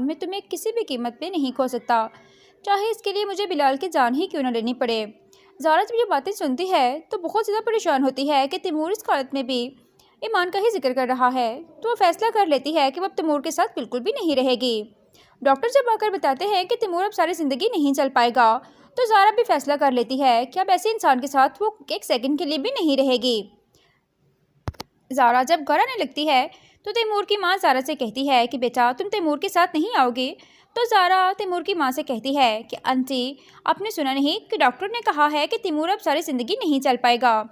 मैं तुम्हें किसी भी कीमत पे नहीं खो सकता, चाहे इसके लिए मुझे बिलाल की जान ही क्यों न लेनी पड़े। ज़ारा जब ये बातें सुनती है तो बहुत ज़्यादा परेशान होती है कि तैमूर इस हालत में भी ईमान का ही जिक्र कर रहा है, तो वो फैसला कर लेती है कि वो अब तैमूर के साथ बिल्कुल भी नहीं रहेगी। डॉक्टर जब आकर बताते हैं कि तैमूर अब सारी ज़िंदगी नहीं चल पाएगा, तो ज़ारा भी फैसला कर लेती है कि अब ऐसे इंसान के साथ वो एक सेकंड के लिए भी नहीं रहेगी। ज़ारा जब घर आने लगती है तो तैमूर की माँ ज़ारा से कहती है कि बेटा तुम तैमूर के साथ नहीं आओगे। तो ज़ारा तैमूर की माँ से कहती है कि आंटी, आपने सुना नहीं कि डॉक्टर ने कहा है कि तैमूर अब सारी ज़िंदगी नहीं चल पाएगा,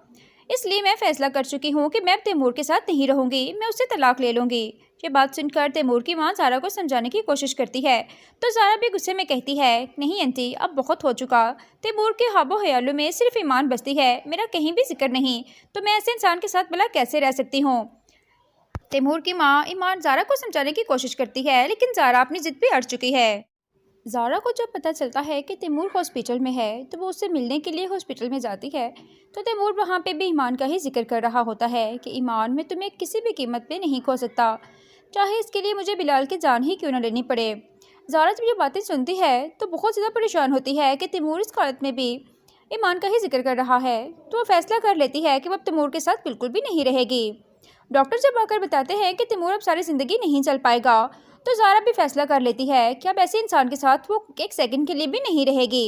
इसलिए मैं फ़ैसला कर चुकी हूँ कि मैं अब तैमूर के साथ नहीं रहूँगी, मैं उससे तलाक ले लूँगी। ये बात सुनकर तैमूर की माँ ज़ारा को समझाने की कोशिश करती है, तो ज़ारा भी गुस्से में कहती है, नहीं आंटी, अब बहुत हो चुका। तैमूर के ख्वाबो ख्यालों में सिर्फ ईमान बसती है, मेरा कहीं भी जिक्र नहीं, तो मैं ऐसे इंसान के साथ भला कैसे रह सकती हूँ। तैमूर की माँ ईमान ज़ारा को समझाने की कोशिश करती है, लेकिन ज़ारा अपनी जिद पे अड़ चुकी है। ज़ारा को जब पता चलता है कि तैमूर हॉस्पिटल में है, तो वो उससे मिलने के लिए हॉस्पिटल में जाती है। तो तैमूर वहाँ पे भी ईमान का ही जिक्र कर रहा होता है कि ईमान, मैं तुम्हें किसी भी कीमत पे नहीं खो सकता, चाहे इसके लिए मुझे बिलाल की जान ही क्यों न लेनी पड़े। ज़ारा जब ये बातें सुनती है तो बहुत ज़्यादा परेशान होती है कि तैमूर इस हालत में भी ईमान का ही जिक्र कर रहा है, तो वो फैसला कर लेती है कि वो अब तैमूर के साथ बिल्कुल भी नहीं रहेगी। डॉक्टर जब आकर बताते हैं कि तैमूर अब सारी ज़िंदगी नहीं चल पाएगा, तो ज़ारा भी फैसला कर लेती है कि अब ऐसे इंसान के साथ वो एक सेकंड के लिए भी नहीं रहेगी।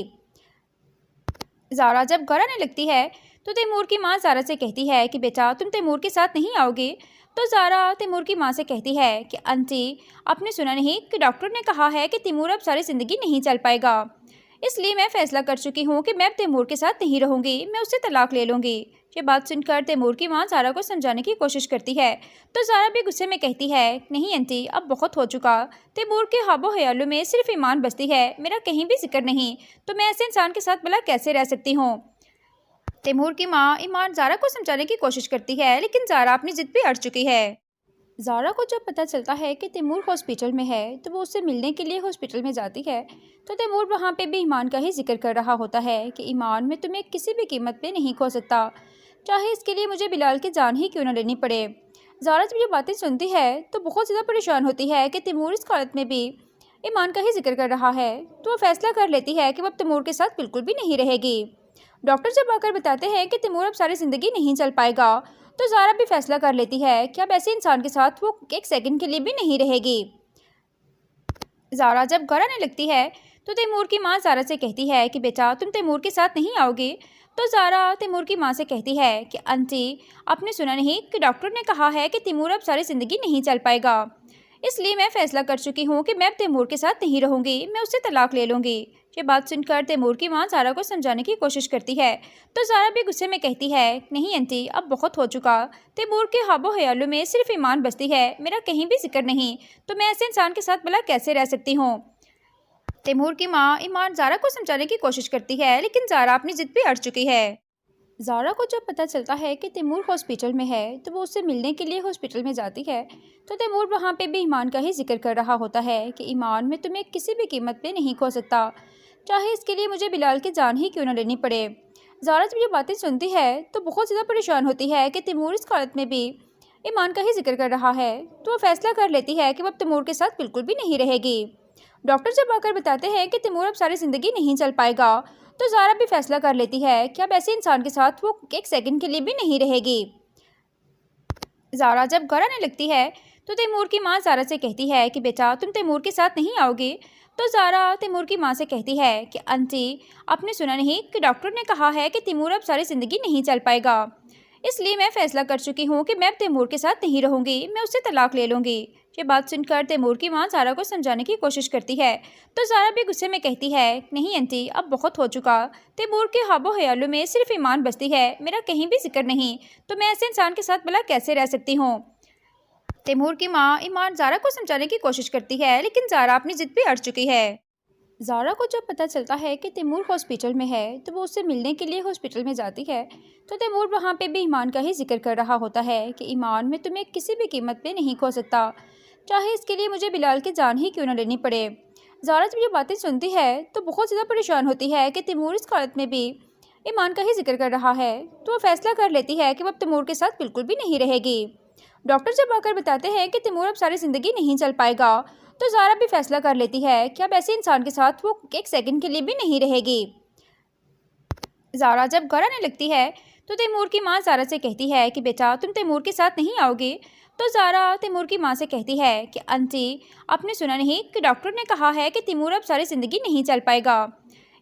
ज़ारा जब घर आने लगती है तो तैमूर की माँ ज़ारा से कहती है कि बेटा तुम तैमूर के साथ नहीं आओगे। तो ज़ारा तैमूर की माँ से कहती है कि आंटी, आपने सुना नहीं कि डॉक्टर ने कहा है कि तैमूर अब सारी ज़िंदगी नहीं चल पाएगा, इसलिए मैं फ़ैसला कर चुकी हूँ कि मैं अब तैमूर के साथ नहीं रहूँगी, मैं उससे तलाक ले लूँगी। ये बात सुनकर तैमूर की माँ ज़ारा को समझाने की कोशिश करती है, तो ज़ारा भी गुस्से में कहती है, नहीं आंटी, अब बहुत हो चुका। तैमूर के ख्वाबो ख्यालों में सिर्फ ईमान बसती है, मेरा कहीं भी जिक्र नहीं, तो मैं ऐसे इंसान के साथ भला कैसे रह सकती हूँ। तैमूर की माँ ईमान ज़ारा को समझाने की कोशिश करती है, लेकिन ज़ारा अपनी जिद पे अड़ चुकी है। ज़ारा को जब पता चलता है कि तैमूर हॉस्पिटल में है, तो वो उससे मिलने के लिए हॉस्पिटल में जाती है। तो तैमूर वहाँ पे भी ईमान का ही जिक्र कर रहा होता है कि ईमान, मैं तुम्हें किसी भी कीमत पे नहीं खो सकता, चाहे इसके लिए मुझे बिलाल की जान ही क्यों न लेनी पड़े। ज़ारा जब ये बातें सुनती है तो बहुत ज़्यादा परेशान होती है कि तैमूर इस हालत में भी ईमान का ही जिक्र कर रहा है, तो वो फैसला कर लेती है कि वो अब तैमूर के साथ बिल्कुल भी नहीं रहेगी। डॉक्टर जब आकर बताते हैं कि तैमूर अब सारी ज़िंदगी नहीं चल पाएगा, तो ज़ारा भी फैसला कर लेती है कि अब ऐसे इंसान के साथ वो एक सेकंड के लिए भी नहीं रहेगी। ज़ारा जब घर आने लगती है तो तैमूर की माँ ज़ारा से कहती है कि बेटा तुम तैमूर के साथ नहीं आओगे। तो ज़ारा तैमूर की माँ से कहती है कि आंटी, आपने सुना नहीं कि डॉक्टर ने कहा है कि तैमूर अब सारी ज़िंदगी नहीं चल पाएगा, इसलिए मैं फ़ैसला कर चुकी हूँ कि मैं अब तैमूर के साथ नहीं रहूँगी, मैं उससे तलाक ले लूँगी। ये बात सुनकर तैमूर की माँ ज़ारा को समझाने की कोशिश करती है, तो ज़ारा भी गुस्से में कहती है, नहीं आंटी, अब बहुत हो चुका। तैमूर के ख्वाबो ख्यालों में सिर्फ ईमान बसती है, मेरा कहीं भी जिक्र नहीं, तो मैं ऐसे इंसान के साथ भला कैसे रह सकती हूँ। तैमूर की माँ ईमान ज़ारा को समझाने की कोशिश करती है, लेकिन ज़ारा अपनी जिद पे अड़ चुकी है। ज़ारा को जब पता चलता है कि तैमूर हॉस्पिटल में है, तो वो उससे मिलने के लिए हॉस्पिटल में जाती है। तो तैमूर वहाँ पे भी ईमान का ही जिक्र कर रहा होता है कि ईमान, मैं तुम्हें किसी भी कीमत पे नहीं खो सकता, चाहे इसके लिए मुझे बिलाल की जान ही क्यों न लेनी पड़े। ज़ारा जब ये बातें सुनती है तो बहुत ज़्यादा परेशान होती है कि तैमूर इस हालत में भी ईमान का ही जिक्र कर रहा है, तो वो फैसला कर लेती है कि वो अब तैमूर के साथ बिल्कुल भी नहीं रहेगी। डॉक्टर जब आकर बताते हैं कि तैमूर अब सारी ज़िंदगी नहीं चल पाएगा, तो ज़ारा भी फैसला कर लेती है कि अब ऐसे इंसान के साथ वो एक सेकंड के लिए भी नहीं रहेगी। ज़ारा जब घर आने लगती है तो तैमूर की माँ ज़ारा से कहती है कि बेटा तुम तैमूर के साथ नहीं आओगे। तो ज़ारा तैमूर की माँ से कहती है कि आंटी, आपने सुना नहीं कि डॉक्टर ने कहा है कि तैमूर अब सारी ज़िंदगी नहीं चल पाएगा, इसलिए मैं फ़ैसला कर चुकी हूँ कि मैं अब तैमूर के साथ नहीं रहूँगी, मैं उससे तलाक ले लूँगी। ये बात सुनकर तैमूर की माँ ज़ारा को समझाने की कोशिश करती है, तो ज़ारा भी गुस्से में कहती है, नहीं आंटी, अब बहुत हो चुका। तैमूर के ख्वाबो ख्यालों में सिर्फ ईमान बसती है, मेरा कहीं भी जिक्र नहीं, तो मैं ऐसे इंसान के साथ भला कैसे रह सकती हूँ। तैमूर की माँ ईमान ज़ारा को समझाने की कोशिश करती है, लेकिन ज़ारा अपनी जिद पे अड़ चुकी है। ज़ारा को जब पता चलता है कि तैमूर हॉस्पिटल में है, तो वो उससे मिलने के लिए हॉस्पिटल में जाती है। तो तैमूर वहाँ पे भी ईमान का ही जिक्र कर रहा होता है कि ईमान, मैं तुम्हें किसी भी कीमत पे नहीं खो सकता, चाहे इसके लिए मुझे बिलाल की जान ही क्यों न लेनी पड़े। ज़ारा जब ये बातें सुनती है तो बहुत ज़्यादा परेशान होती है कि तैमूर इस हालत में भी ईमान का ही जिक्र कर रहा है, तो वो फैसला कर लेती है कि वो अब तैमूर के साथ बिल्कुल भी नहीं रहेगी। डॉक्टर जब आकर बताते हैं कि तैमूर अब सारी ज़िंदगी नहीं चल पाएगा, तो ज़ारा भी फैसला कर लेती है कि अब ऐसे इंसान के साथ वो एक सेकंड के लिए भी नहीं रहेगी। ज़ारा जब घर आने लगती है तो तैमूर की माँ ज़ारा से कहती है कि बेटा तुम तैमूर के साथ नहीं आओगे। तो ज़ारा तैमूर की माँ से कहती है कि आंटी, आपने सुना नहीं कि डॉक्टर ने कहा है कि तैमूर अब सारी ज़िंदगी नहीं चल पाएगा,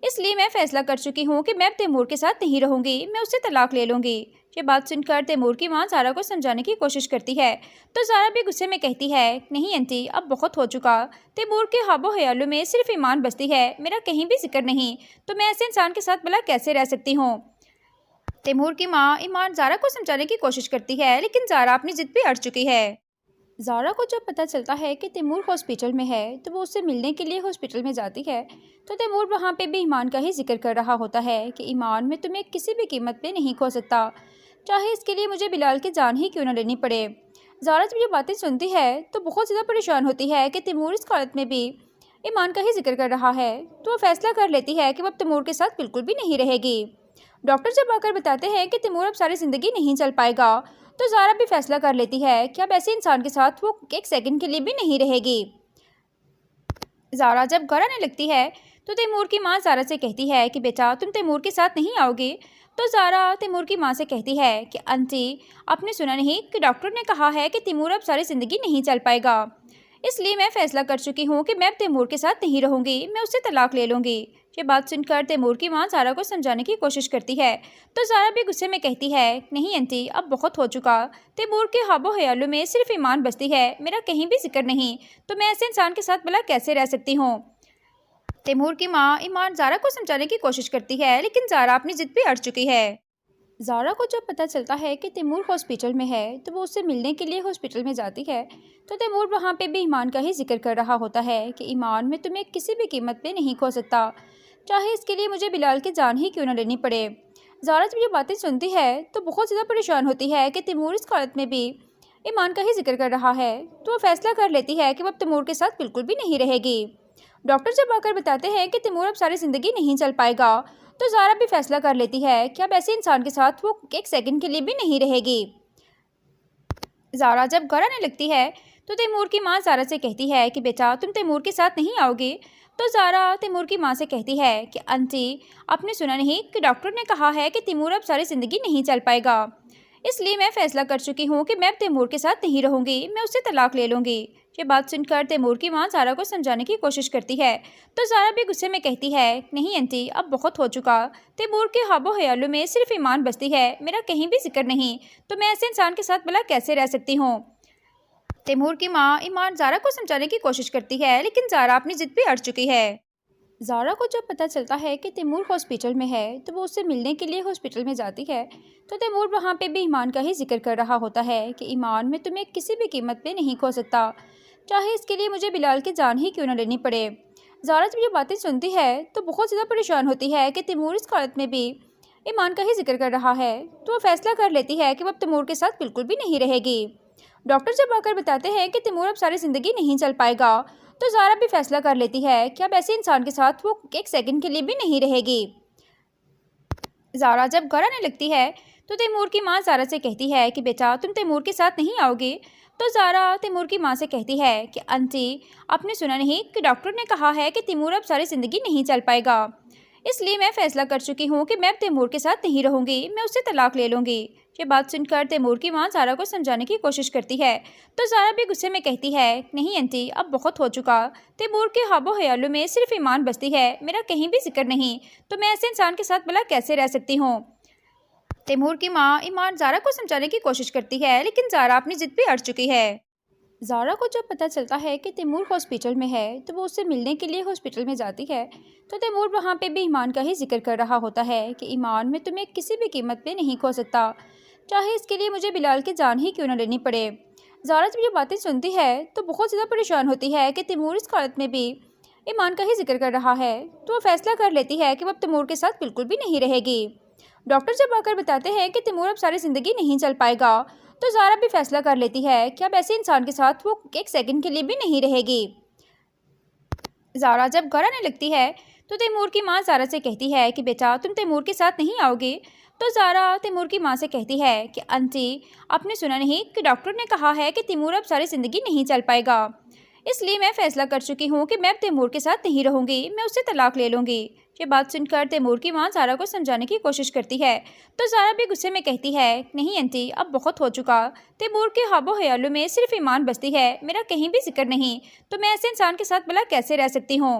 इसलिए मैं फ़ैसला कर चुकी हूँ कि मैं अब तैमूर के साथ नहीं रहूँगी, मैं उससे तलाक ले लूँगी। ये बात सुनकर तैमूर की माँ ज़ारा को समझाने की कोशिश करती है। तो ज़ारा भी गुस्से में कहती है, नहीं आंटी, अब बहुत हो चुका। तैमूर के हाबो ख्यालों में सिर्फ ईमान बसती है, मेरा कहीं भी जिक्र नहीं, तो मैं ऐसे इंसान के साथ भला कैसे रह सकती हूँ। तैमूर की माँ ईमान ज़ारा को समझाने की कोशिश करती है, लेकिन ज़ारा अपनी जिद पे अड़ चुकी है। ज़ारा को जब पता चलता है कि तैमूर हॉस्पिटल में है तो वो उससे मिलने के लिए हॉस्पिटल में जाती है। तो तैमूर वहाँ पे भी ईमान का ही जिक्र कर रहा होता है कि ईमान, मैं तुम्हें किसी भी कीमत पे नहीं खो सकता, चाहे इसके लिए मुझे बिलाल की जान ही क्यों ना लेनी पड़े। ज़ारा जब ये बातें सुनती है तो बहुत ज़्यादा परेशान होती है कि तैमूर इस हालत में भी ईमान का ही जिक्र कर रहा है। तो वो फैसला कर लेती है कि वो अब तैमूर के साथ बिल्कुल भी नहीं रहेगी। डॉक्टर जब आकर बताते हैं कि तैमूर अब सारी ज़िंदगी नहीं चल पाएगा, तो ज़ारा भी फैसला कर लेती है कि अब ऐसे इंसान के साथ वो एक सेकंड के लिए भी नहीं रहेगी। ज़ारा जब घर आने लगती है तो तैमूर की माँ ज़ारा से कहती है कि बेटा तुम तैमूर के साथ नहीं आओगे। तो ज़ारा तैमूर की माँ से कहती है कि आंटी, आपने सुना नहीं कि डॉक्टर ने कहा है कि तैमूर अब सारी ज़िंदगी नहीं चल पाएगा, इसलिए मैं फ़ैसला कर चुकी हूँ कि मैं अब तैमूर के साथ नहीं रहूँगी, मैं उससे तलाक ले लूँगी। ये बात सुनकर तैमूर की माँ ज़ारा को समझाने की कोशिश करती है। तो ज़ारा भी गुस्से में कहती है, नहीं आंटी, अब बहुत हो चुका। तैमूर के हाबो ख्यालों में सिर्फ ईमान बसती है, मेरा कहीं भी जिक्र नहीं, तो मैं ऐसे इंसान के साथ भला कैसे रह सकती हूँ। तैमूर की माँ ईमान ज़ारा को समझाने की कोशिश करती है, लेकिन ज़ारा अपनी जिद पे अड़ चुकी है। ज़ारा को जब पता चलता है कि तैमूर हॉस्पिटल में है तो वो उससे मिलने के लिए हॉस्पिटल में जाती है। तो तैमूर वहाँ पे भी ईमान का ही जिक्र कर रहा होता है कि ईमान, मैं तुम्हें किसी भी कीमत पे नहीं खो सकता, चाहे इसके लिए मुझे बिलाल की जान ही क्यों ना लेनी पड़े। ज़ारा जब ये बातें सुनती है तो बहुत ज़्यादा परेशान होती है कि तैमूर इस हालत में भी ईमान का ही जिक्र कर रहा है। तो वो फैसला कर लेती है कि वो अब तैमूर के साथ बिल्कुल भी नहीं रहेगी। डॉक्टर जब आकर बताते हैं कि तैमूर अब सारी ज़िंदगी नहीं चल पाएगा, तो ज़ारा भी फैसला कर लेती है कि अब ऐसे इंसान के साथ वो एक सेकंड के लिए भी नहीं रहेगी। ज़ारा जब घर आने लगती है तो तैमूर की माँ ज़ारा से कहती है कि बेटा तुम तैमूर के साथ नहीं आओगे। तो ज़ारा तैमूर की माँ से कहती है कि आंटी, आपने सुना नहीं कि डॉक्टर ने कहा है कि तैमूर अब सारी ज़िंदगी नहीं चल पाएगा, इसलिए मैं फ़ैसला कर चुकी हूँ कि मैं अब तैमूर के साथ नहीं रहूँगी, मैं उससे तलाक ले लूँगी। ये बात सुनकर तैमूर की माँ ज़ारा को समझाने की कोशिश करती है। तो ज़ारा भी गुस्से में कहती है, नहीं आंटी, अब बहुत हो चुका। तैमूर के हाबो ख्यालों में सिर्फ ईमान बसती है, मेरा कहीं भी जिक्र नहीं, तो मैं ऐसे इंसान के साथ भला कैसे रह सकती हूँ। तैमूर की माँ ईमान ज़ारा को समझाने की कोशिश करती है, लेकिन ज़ारा अपनी जिद पे अड़ चुकी है। ज़ारा को जब पता चलता है कि तैमूर हॉस्पिटल में है तो वो उससे मिलने के लिए हॉस्पिटल में जाती है। तो तैमूर वहाँ पे भी ईमान का ही जिक्र कर रहा होता है कि ईमान, मैं तुम्हें किसी भी कीमत पे नहीं खो सकता, चाहे इसके लिए मुझे बिलाल की जान ही क्यों ना लेनी पड़े। ज़ारा जब ये बातें सुनती है तो बहुत ज़्यादा परेशान होती है कि तैमूर इस हालत में भी ईमान का ही जिक्र कर रहा है। तो वो फैसला कर लेती है कि वो अब तैमूर के साथ बिल्कुल भी नहीं रहेगी। डॉक्टर जब आकर बताते हैं कि तैमूर अब सारी ज़िंदगी नहीं चल पाएगा, तो ज़ारा भी फैसला कर लेती है कि अब ऐसे इंसान के साथ वो एक सेकंड के लिए भी नहीं रहेगी। ज़ारा जब घर आने लगती है तो तैमूर की माँ ज़ारा से कहती है कि बेटा तुम तैमूर के साथ नहीं आओगे। तो ज़ारा तैमूर की माँ से कहती है कि आंटी, आपने सुना नहीं कि डॉक्टर ने कहा है कि तैमूर अब सारी ज़िंदगी नहीं चल पाएगा, इसलिए मैं फ़ैसला कर चुकी हूँ कि मैं अब तैमूर के साथ नहीं रहूँगी, मैं उससे तलाक ले लूँगी। ये बात सुनकर तैमूर की माँ ज़ारा को समझाने की कोशिश करती है। तो ज़ारा भी गुस्से में कहती है, नहीं आंटी, अब बहुत हो चुका। तैमूर के हाबो ख्यालों में सिर्फ ईमान बसती है, मेरा कहीं भी जिक्र नहीं, तो मैं ऐसे इंसान के साथ भला कैसे रह सकती हूँ। तैमूर की माँ ईमान ज़ारा को समझाने की कोशिश करती है, लेकिन ज़ारा अपनी जिद पे अड़ चुकी है। ज़ारा को जब पता चलता है कि तैमूर हॉस्पिटल में है तो वो उससे मिलने के लिए हॉस्पिटल में जाती है। तो तैमूर वहाँ पे भी ईमान का ही जिक्र कर रहा होता है कि ईमान, मैं तुम्हें किसी भी कीमत पे नहीं खो सकता, चाहे इसके लिए मुझे बिलाल की जान ही क्यों ना लेनी पड़े। ज़ारा जब ये बातें सुनती है तो बहुत ज़्यादा परेशान होती है कि तैमूर इस हालत में भी ईमान का ही जिक्र कर रहा है। तो वो फैसला कर लेती है कि वो अब तैमूर के साथ बिल्कुल भी नहीं रहेगी। डॉक्टर जब आकर बताते हैं कि तैमूर अब सारी ज़िंदगी नहीं चल पाएगा, तो ज़ारा भी फैसला कर लेती है कि अब ऐसे इंसान के साथ वो एक सेकंड के लिए भी नहीं रहेगी। ज़ारा जब घर आने लगती है तो तैमूर की माँ ज़ारा से कहती है कि बेटा तुम तैमूर के साथ नहीं आओगे। तो ज़ारा तैमूर की माँ से कहती है कि आंटी, आपने सुना नहीं कि डॉक्टर ने कहा है कि तैमूर अब सारी ज़िंदगी नहीं चल पाएगा, इसलिए मैं फैसला कर चुकी हूँ कि मैं अब तैमूर के साथ नहीं रहूंगी, मैं उससे तलाक ले लूंगी। ये बात सुनकर तैमूर की माँ ज़ारा को समझाने की कोशिश करती है, तो ज़ारा भी गुस्से में कहती है, नहीं आंटी, अब बहुत हो चुका। तैमूर के ख्वाबो ख्यालों में सिर्फ ईमान बसती है, मेरा कहीं भी जिक्र नहीं, तो मैं ऐसे इंसान के साथ भला कैसे रह सकती हूँ।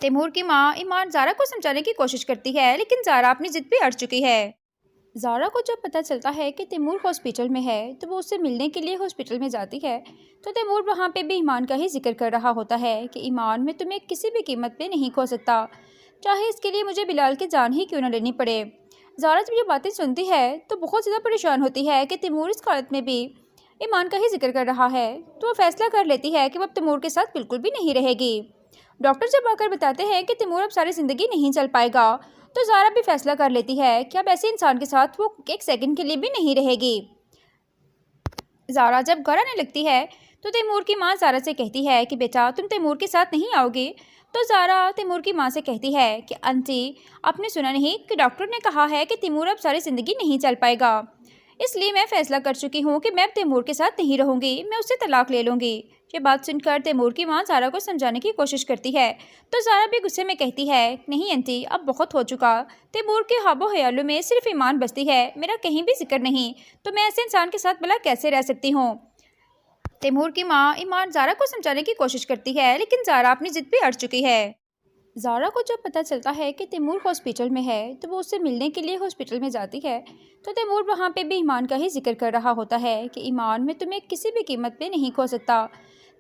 तैमूर की माँ ईमान ज़ारा को समझाने की कोशिश करती है, लेकिन ज़ारा अपनी जिद पे अड़ चुकी है। ज़ारा को जब पता चलता है कि तैमूर हॉस्पिटल में है, तो वो उससे मिलने के लिए हॉस्पिटल में जाती है। तो तैमूर वहाँ पे भी ईमान का ही जिक्र कर रहा होता है कि ईमान, मैं तुम्हें किसी भी कीमत पे नहीं खो सकता, चाहे इसके लिए मुझे बिलाल की जान ही क्यों न लेनी पड़े। ज़ारा जब ये बातें सुनती है तो बहुत ज़्यादा परेशान होती है कि तैमूर इस हालत में भी ईमान का ही जिक्र कर रहा है। तो वो फैसला कर लेती है कि वो अब तैमूर के साथ बिल्कुल भी नहीं रहेगी। डॉक्टर जब आकर बताते हैं कि तैमूर अब सारी ज़िंदगी नहीं चल पाएगा, तो ज़ारा भी फैसला कर लेती है कि अब ऐसे इंसान के साथ वो एक सेकंड के लिए भी नहीं रहेगी। ज़ारा जब घर आने लगती है तो तैमूर की माँ ज़ारा से कहती है कि बेटा, तुम तैमूर के साथ नहीं आओगे। तो ज़ारा तैमूर की माँ से कहती है कि आंटी, आपने सुना नहीं कि डॉक्टर ने कहा है कि तैमूर अब सारी ज़िंदगी नहीं चल पाएगा, इसलिए मैं फैसला कर चुकी हूँ कि मैं अब तैमूर के साथ नहीं रहूँगी, मैं उससे तलाक ले लूँगी। ये बात सुनकर तैमूर की माँ ज़ारा को समझाने की कोशिश करती है, तो ज़ारा भी गुस्से में कहती है, नहीं आंटी, अब बहुत हो चुका। तैमूर के ख्वाबो ख्यालों में सिर्फ ईमान बसती है, मेरा कहीं भी जिक्र नहीं, तो मैं ऐसे इंसान के साथ भला कैसे रह सकती हूँ। तैमूर की माँ ईमान ज़ारा को समझाने की कोशिश करती है, लेकिन ज़ारा अपनी जिद पे अड़ चुकी है। ज़ारा को जब पता चलता है कि तैमूर हॉस्पिटल में है, तो वो उससे मिलने के लिए हॉस्पिटल में जाती है। तो तैमूर वहाँ पे भी ईमान का ही जिक्र कर रहा होता है कि ईमान, मैं तुम्हें किसी भी कीमत पे नहीं खो सकता,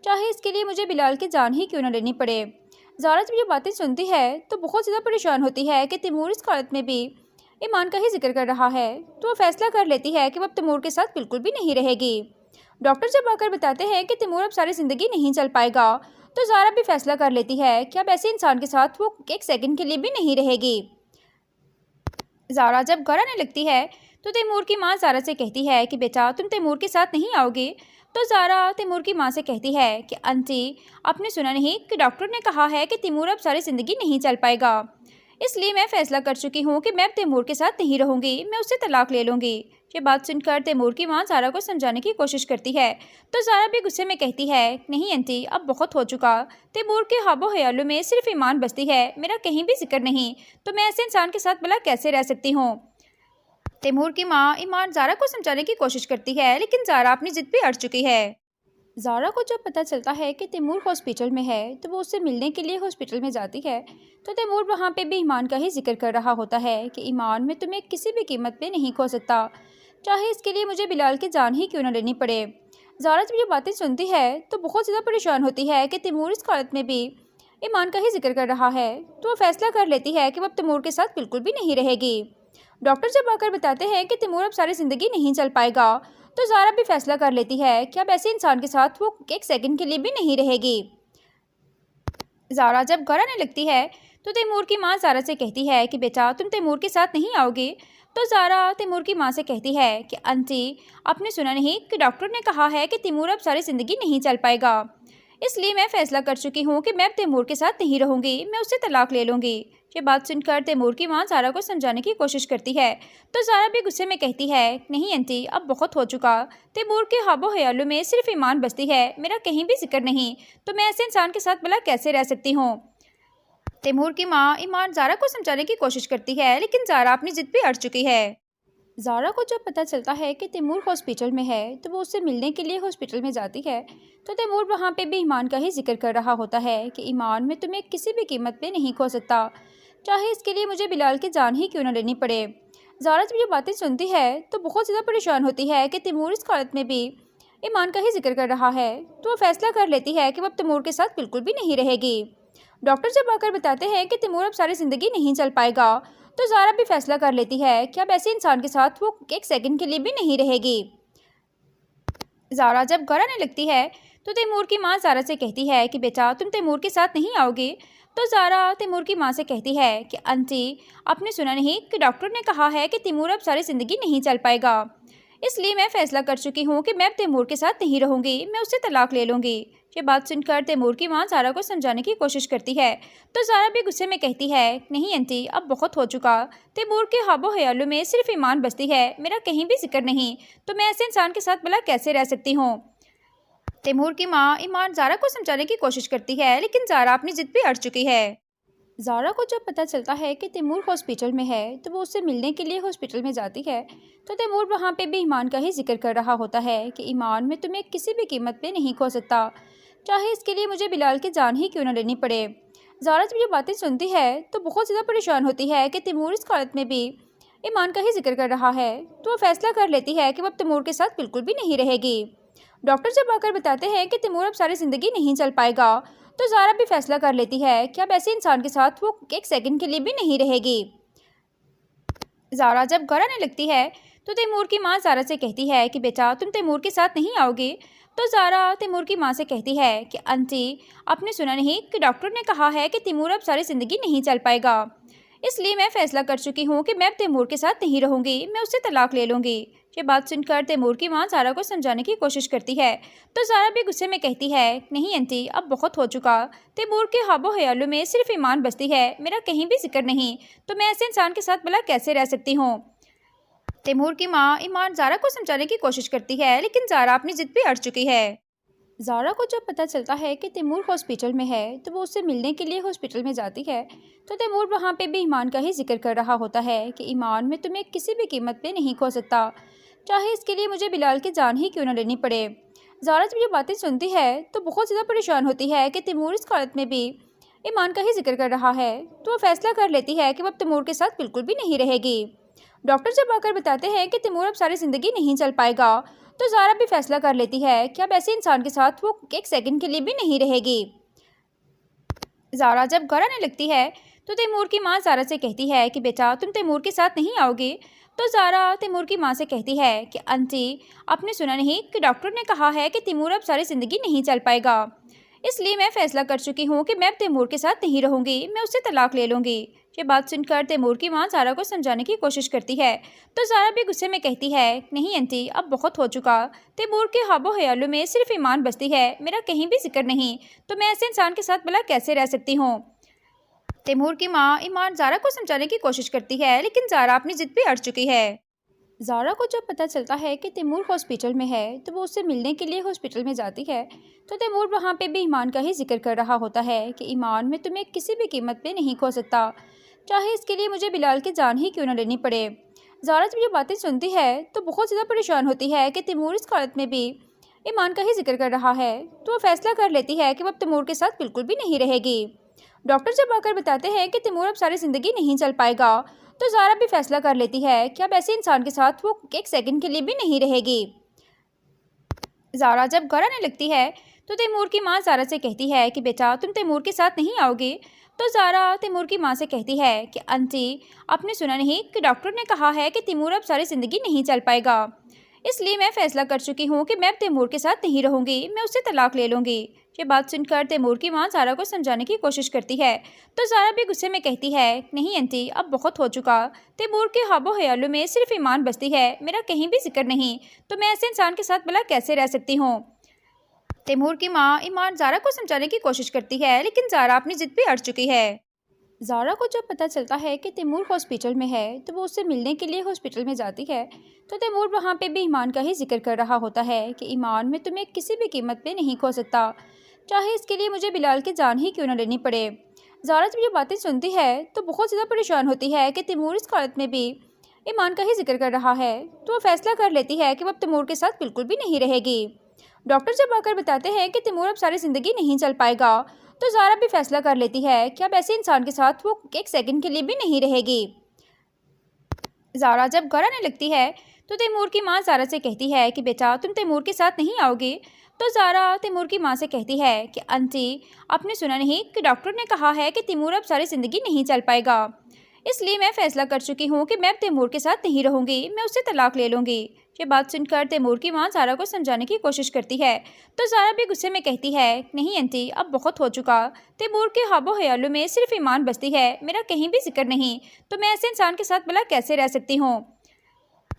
चाहे इसके लिए मुझे बिलाल की जान ही क्यों न लेनी पड़े। ज़ारा जब ये बातें सुनती है तो बहुत ज़्यादा परेशान होती है कि तैमूर इस हालत में भी ईमान का ही जिक्र कर रहा है। तो वो फैसला कर लेती है कि वो अब तैमूर के साथ बिल्कुल भी नहीं रहेगी। डॉक्टर जब आकर बताते हैं कि तैमूर अब सारी ज़िंदगी नहीं चल पाएगा, तो ज़ारा भी फैसला कर लेती है कि अब ऐसे इंसान के साथ वो एक सेकंड के लिए भी नहीं रहेगी। ज़ारा जब घर आने लगती है तो तैमूर की माँ ज़ारा से कहती है कि बेटा, तुम तैमूर के साथ नहीं आओगे। तो ज़ारा तैमूर की माँ से कहती है कि आंटी, आपने सुना नहीं कि डॉक्टर ने कहा है कि तैमूर अब सारी ज़िंदगी नहीं चल पाएगा, इसलिए मैं फैसला कर चुकी हूँ कि मैं अब तैमूर के साथ नहीं रहूँगी, मैं उससे तलाक ले लूँगी। ये बात सुनकर तैमूर की माँ ज़ारा को समझाने की कोशिश करती है, तो ज़ारा भी गुस्से में कहती है, नहीं आंटी, अब बहुत हो चुका। तैमूर के ख्वाबो ख्यालों में सिर्फ ईमान बसती है, मेरा कहीं भी जिक्र नहीं, तो मैं ऐसे इंसान के साथ भला कैसे रह सकती हूँ। तैमूर की माँ ईमान ज़ारा को समझाने की कोशिश करती है, लेकिन ज़ारा अपनी जिद पे अड़ चुकी है। ज़ारा को जब पता चलता है कि तैमूर हॉस्पिटल में है, तो वो उससे मिलने के लिए हॉस्पिटल में जाती है। तो तैमूर वहाँ पे भी ईमान का ही जिक्र कर रहा होता है कि ईमान, मैं तुम्हें किसी भी कीमत पे नहीं खो सकता, चाहे इसके लिए मुझे बिलाल की जान ही क्यों न लेनी पड़े। ज़ारा जब ये बातें सुनती है तो बहुत ज़्यादा परेशान होती है कि तैमूर इस हालत में भी ईमान का ही जिक्र कर रहा है। तो वो फैसला कर लेती है कि वो अब तैमूर के साथ बिल्कुल भी नहीं रहेगी। डॉक्टर जब आकर बताते हैं कि तैमूर अब सारी ज़िंदगी नहीं चल पाएगा, तो ज़ारा भी फैसला कर लेती है कि अब ऐसे इंसान के साथ वो एक सेकंड के लिए भी नहीं रहेगी। ज़ारा जब घर आने लगती है तो तैमूर की माँ ज़ारा से कहती है कि बेटा, तुम तैमूर के साथ नहीं आओगे। तो ज़ारा तैमूर की माँ से कहती है कि आंटी, आपने सुना नहीं कि डॉक्टर ने कहा है कि तैमूर अब सारी ज़िंदगी नहीं चल पाएगा, इसलिए मैं फैसला कर चुकी हूँ कि मैं अब तैमूर के साथ नहीं रहूँगी, मैं उससे तलाक ले लूँगी। ये बात सुनकर तैमूर की माँ ज़ारा को समझाने की कोशिश करती है, तो ज़ारा भी गुस्से में कहती है, नहीं आंटी, अब बहुत हो चुका। तैमूर के ख्वाबो ख्यालों में सिर्फ ईमान बसती है, मेरा कहीं भी जिक्र नहीं, तो मैं ऐसे इंसान के साथ भला कैसे रह सकती हूँ। तैमूर की माँ ईमान ज़ारा को समझाने की कोशिश करती है, लेकिन ज़ारा अपनी जिद पे अड़ चुकी है। ज़ारा को जब पता चलता है कि तैमूर हॉस्पिटल में है, तो वो उससे मिलने के लिए हॉस्पिटल में जाती है। तो तैमूर वहाँ पे भी ईमान का ही जिक्र कर रहा होता है कि ईमान, मैं तुम्हें किसी भी कीमत पे नहीं खो सकता, चाहे इसके लिए मुझे बिलाल की जान ही क्यों न लेनी पड़े। ज़ारा जब ये बातें सुनती है तो बहुत ज़्यादा परेशान होती है कि तैमूर इस हालत में भी ईमान का ही जिक्र कर रहा है। तो वो फैसला कर लेती है कि वो अब तैमूर के साथ बिल्कुल भी नहीं रहेगी। डॉक्टर जब आकर बताते हैं कि तैमूर अब सारी ज़िंदगी नहीं चल पाएगा, तो ज़ारा भी फैसला कर लेती है कि अब ऐसे इंसान के साथ वो एक सेकंड के लिए भी नहीं रहेगी। ज़ारा जब घर आने लगती है तो तैमूर की माँ ज़ारा से कहती है कि बेटा, तुम तैमूर के साथ नहीं आओगे। तो ज़ारा तैमूर की माँ से कहती है कि आंटी, आपने सुना नहीं कि डॉक्टर ने कहा है कि तैमूर अब सारी ज़िंदगी नहीं चल पाएगा, इसलिए मैं फैसला कर चुकी हूँ कि मैं अब तैमूर के साथ नहीं रहूँगी, मैं उससे तलाक ले लूँगी। ये बात सुनकर तैमूर की माँ ज़ारा को समझाने की कोशिश करती है, तो ज़ारा भी गुस्से में कहती है, नहीं आंटी, अब बहुत हो चुका। तैमूर के ख्वाबो ख्यालों में सिर्फ ईमान बसती है, मेरा कहीं भी जिक्र नहीं, तो मैं ऐसे इंसान के साथ भला कैसे रह सकती हूँ। तैमूर की माँ ईमान ज़ारा को समझाने की कोशिश करती है, लेकिन ज़ारा अपनी जिद पे अड़ चुकी है। ज़ारा को जब पता चलता है कि तैमूर हॉस्पिटल में है, तो वो उससे मिलने के लिए हॉस्पिटल में जाती है। तो तैमूर वहाँ पे भी ईमान का ही जिक्र कर रहा होता है कि ईमान, मैं तुम्हें किसी भी कीमत पे नहीं खो सकता, चाहे इसके लिए मुझे बिलाल की जान ही क्यों न लेनी पड़े। ज़ारा जब ये बातें सुनती है तो बहुत ज़्यादा परेशान होती है कि तैमूर इस हालत में भी ईमान का ही जिक्र कर रहा है। तो वो फैसला कर लेती है कि वो अब तैमूर के साथ बिल्कुल भी नहीं रहेगी। डॉक्टर जब आकर बताते हैं कि तैमूर अब सारी ज़िंदगी नहीं चल पाएगा, तो ज़ारा भी फैसला कर लेती है कि अब ऐसे इंसान के साथ वो एक सेकंड के लिए भी नहीं रहेगी। ज़ारा जब घर आने लगती है तो तैमूर की माँ ज़ारा से कहती है कि बेटा, तुम तैमूर के साथ नहीं आओगे। तो ज़ारा तैमूर की माँ से कहती है कि आंटी, आपने सुना नहीं कि डॉक्टर ने कहा है कि तैमूर अब सारी ज़िंदगी नहीं चल पाएगा, इसलिए मैं फ़ैसला कर चुकी हूँ कि मैं अब तैमूर के साथ नहीं रहूँगी, मैं उससे तलाक ले लूँगी। ये बात सुनकर तैमूर की माँ ज़ारा को समझाने की कोशिश करती है। तो ज़ारा भी गुस्से में कहती है, नहीं आंटी, अब बहुत हो चुका। तैमूर के ख्वाबो ख्यालों में सिर्फ ईमान बसती है, मेरा कहीं भी जिक्र नहीं, तो मैं ऐसे इंसान के साथ भला कैसे रह सकती हूँ। तैमूर की माँ ईमान ज़ारा को समझाने की कोशिश करती है, लेकिन ज़ारा अपनी जिद पे अड़ चुकी है। ज़ारा को जब पता चलता है कि तैमूर हॉस्पिटल में है, तो वो उससे मिलने के लिए हॉस्पिटल में जाती है। तो तैमूर वहाँ पे भी ईमान का ही जिक्र कर रहा होता है कि ईमान, मैं तुम्हें किसी भी कीमत पे नहीं खो सकता, चाहे इसके लिए मुझे बिलाल की जान ही क्यों न लेनी पड़े। ज़ारा जब ये बातें सुनती है तो बहुत ज़्यादा परेशान होती है कि तैमूर इस हालत में भी ईमान का ही जिक्र कर रहा है। तो वो फैसला कर लेती है कि वो अब तैमूर के साथ बिल्कुल भी नहीं रहेगी। डॉक्टर जब आकर बताते हैं कि तैमूर अब सारी ज़िंदगी नहीं चल पाएगा, तो ज़ारा भी फैसला कर लेती है कि अब ऐसे इंसान के साथ वो एक सेकंड के लिए भी नहीं रहेगी। ज़ारा जब घर आने लगती है तो तैमूर की माँ ज़ारा से कहती है कि बेटा, तुम तैमूर के साथ नहीं आओगे। तो ज़ारा तैमूर की माँ से कहती है कि आंटी, आपने सुना नहीं कि डॉक्टर ने कहा है कि तैमूर अब सारी ज़िंदगी नहीं चल पाएगा, इसलिए मैं फ़ैसला कर चुकी हूँ कि मैं अब तैमूर के साथ नहीं रहूँगी, मैं उससे तलाक ले लूँगी। ये बात सुनकर तैमूर की माँ ज़ारा को समझाने की कोशिश करती है। तो ज़ारा भी गुस्से में कहती है, नहीं आंटी, अब बहुत हो चुका। तैमूर के ख्वाबो ख्यालों में सिर्फ ईमान बसती है, मेरा कहीं भी जिक्र नहीं, तो मैं ऐसे इंसान के साथ भला कैसे रह सकती हूँ। तैमूर की माँ ईमान ज़ारा को समझाने की कोशिश करती है, लेकिन ज़ारा अपनी जिद पे अड़ चुकी है। ज़ारा को जब पता चलता है कि तैमूर हॉस्पिटल में है, तो वो उससे मिलने के लिए हॉस्पिटल में जाती है। तो तैमूर वहाँ पे भी ईमान का ही जिक्र कर रहा होता है कि ईमान, मैं तुम्हें किसी भी कीमत पे नहीं खो सकता, चाहे इसके लिए मुझे बिलाल की जान ही क्यों न लेनी पड़े। ज़ारा जब ये बातें सुनती है तो बहुत ज़्यादा परेशान होती है कि तैमूर इस हालत में भी ईमान का ही जिक्र कर रहा है। तो वो फैसला कर लेती है कि वो अब तैमूर के साथ बिल्कुल भी नहीं रहेगी। डॉक्टर जब आकर बताते हैं कि तैमूर अब सारी ज़िंदगी नहीं चल पाएगा, तो ज़ारा भी फैसला कर लेती है कि अब ऐसे इंसान के साथ वो एक सेकंड के लिए भी नहीं रहेगी। ज़ारा जब घर आने लगती है तो तैमूर की माँ ज़ारा से कहती है कि बेटा, तुम तैमूर के साथ नहीं आओगे। तो ज़ारा तैमूर की माँ से कहती है कि आंटी, आपने सुना नहीं कि डॉक्टर ने कहा है कि तैमूर अब सारी ज़िंदगी नहीं चल पाएगा, इसलिए मैं फ़ैसला कर चुकी हूँ कि मैं अब तैमूर के साथ नहीं रहूँगी, मैं उससे तलाक ले लूँगी। ये बात सुनकर तैमूर की माँ ज़ारा को समझाने की कोशिश करती है। तो ज़ारा भी गुस्से में कहती है, नहीं आंटी, अब बहुत हो चुका। तैमूर के ख्वाबो ख्यालों में सिर्फ ईमान बसती है, मेरा कहीं भी जिक्र नहीं, तो मैं ऐसे इंसान के साथ भला कैसे रह सकती हूँ। तैमूर की माँ ईमान ज़ारा को समझाने की कोशिश करती है, लेकिन ज़ारा अपनी जिद पे अड़ चुकी है। ज़ारा को जब पता चलता है कि तैमूर हॉस्पिटल में है, तो वो उससे मिलने के लिए हॉस्पिटल में जाती है। तो तैमूर वहाँ पे भी ईमान का ही जिक्र कर रहा होता है कि ईमान, मैं तुम्हें किसी भी कीमत पे नहीं खो सकता, चाहे इसके लिए मुझे बिलाल की जान ही क्यों न लेनी पड़े। ज़ारा जब ये बातें सुनती है तो बहुत ज़्यादा परेशान होती है कि तैमूर इस हालत में भी ईमान का ही जिक्र कर रहा है। तो वो फैसला कर लेती है कि वो अब तैमूर के साथ बिल्कुल भी नहीं रहेगी। डॉक्टर जब आकर बताते हैं कि तैमूर अब सारी ज़िंदगी नहीं चल पाएगा, तो ज़ारा भी फैसला कर लेती है कि अब ऐसे इंसान के साथ वो एक सेकंड के लिए भी नहीं रहेगी। ज़ारा जब घर आने लगती है तो तैमूर की माँ ज़ारा से कहती है कि बेटा, तुम तैमूर के साथ नहीं आओगे। तो ज़ारा तैमूर की माँ से कहती है कि आंटी, आपने सुना नहीं कि डॉक्टर ने कहा है कि तैमूर अब सारी ज़िंदगी नहीं चल पाएगा, इसलिए मैं फ़ैसला कर चुकी हूँ कि मैं अब तैमूर के साथ नहीं रहूँगी, मैं उससे तलाक ले लूँगी। ये बात सुनकर तैमूर की माँ ज़ारा को समझाने की कोशिश करती है। तो ज़ारा भी गुस्से में कहती है, नहीं आंटी, अब बहुत हो चुका। तैमूर के ख्वाबो ख्यालों में सिर्फ ईमान बसती है, मेरा कहीं भी जिक्र नहीं, तो मैं ऐसे इंसान के साथ भला कैसे रह सकती हूँ।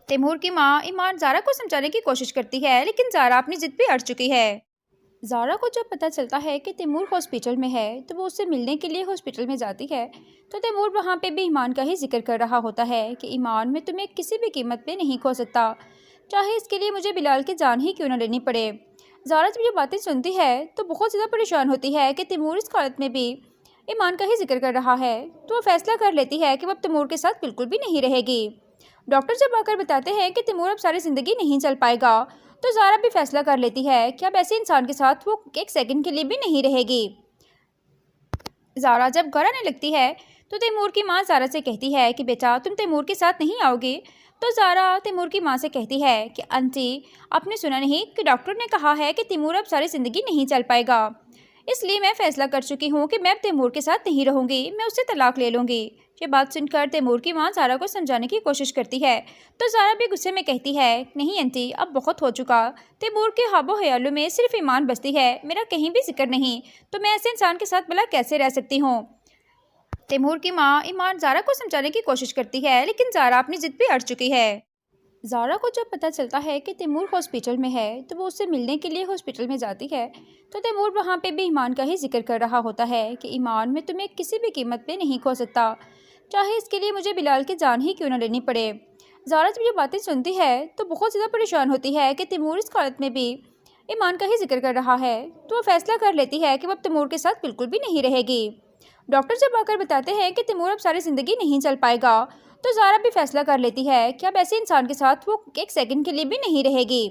तैमूर की माँ ईमान ज़ारा को समझाने की कोशिश करती है, लेकिन ज़ारा अपनी जिद पे अड़ चुकी है। ज़ारा को जब पता चलता है कि तैमूर हॉस्पिटल में है, तो वो उससे मिलने के लिए हॉस्पिटल में जाती है। तो तैमूर वहाँ पे भी ईमान का ही जिक्र कर रहा होता है कि ईमान, मैं तुम्हें किसी भी कीमत पे नहीं खो सकता, चाहे इसके लिए मुझे बिलाल की जान ही क्यों न लेनी पड़े। ज़ारा जब ये बातें सुनती है तो बहुत ज़्यादा परेशान होती है कि तैमूर इस हालत में भी ईमान का ही जिक्र कर रहा है, तो वो फैसला कर लेती है कि वो अब तैमूर के साथ बिल्कुल भी नहीं रहेगी। डॉक्टर जब आकर बताते हैं कि तैमूर अब सारी ज़िंदगी नहीं चल पाएगा, तो ज़ारा भी फैसला कर लेती है कि अब ऐसे इंसान के साथ वो एक सेकंड के लिए भी नहीं रहेगी। ज़ारा जब घर आने लगती है तो तैमूर की माँ ज़ारा से कहती है कि बेटा तुम तैमूर के साथ नहीं आओगे। तो ज़ारा तैमूर की माँ से कहती है कि आंटी, आपने सुना नहीं कि डॉक्टर ने कहा है कि तैमूर अब सारी ज़िंदगी नहीं चल पाएगा, इसलिए मैं फ़ैसला कर चुकी हूँ कि मैं अब तैमूर के साथ नहीं रहूँगी, मैं उससे तलाक ले लूँगी। ये बात सुनकर तैमूर की माँ ज़ारा को समझाने की कोशिश करती है, तो ज़ारा भी गुस्से में कहती है, नहीं आंटी, अब बहुत हो चुका। तैमूर के हाबो हयालों में सिर्फ ईमान बसती है, मेरा कहीं भी जिक्र नहीं, तो मैं ऐसे इंसान के साथ भला कैसे रह सकती हूँ। तैमूर की माँ ईमान ज़ारा को समझाने की कोशिश करती है, लेकिन ज़ारा अपनी जिद पे अड़ चुकी है। ज़ारा को जब पता चलता है कि तैमूर हॉस्पिटल में है, तो वो उससे मिलने के लिए हॉस्पिटल में जाती है। तो तैमूर वहाँ पे भी ईमान का ही जिक्र कर रहा होता है कि ईमान, मैं तुम्हें किसी भी कीमत पे नहीं खो सकता, चाहे इसके लिए मुझे बिलाल की जान ही क्यों न लेनी पड़े। ज़ारा जब ये बातें सुनती है तो बहुत ज़्यादा परेशान होती है कि तैमूर इस हालत में भी ईमान का ही जिक्र कर रहा है, तो वो फैसला कर लेती है कि वो अब तैमूर के साथ बिल्कुल भी नहीं रहेगी। डॉक्टर जब आकर बताते हैं कि तैमूर अब सारी ज़िंदगी नहीं चल पाएगा, तो ज़ारा भी फैसला कर लेती है कि अब ऐसे इंसान के साथ वो एक सेकंड के लिए भी नहीं रहेगी।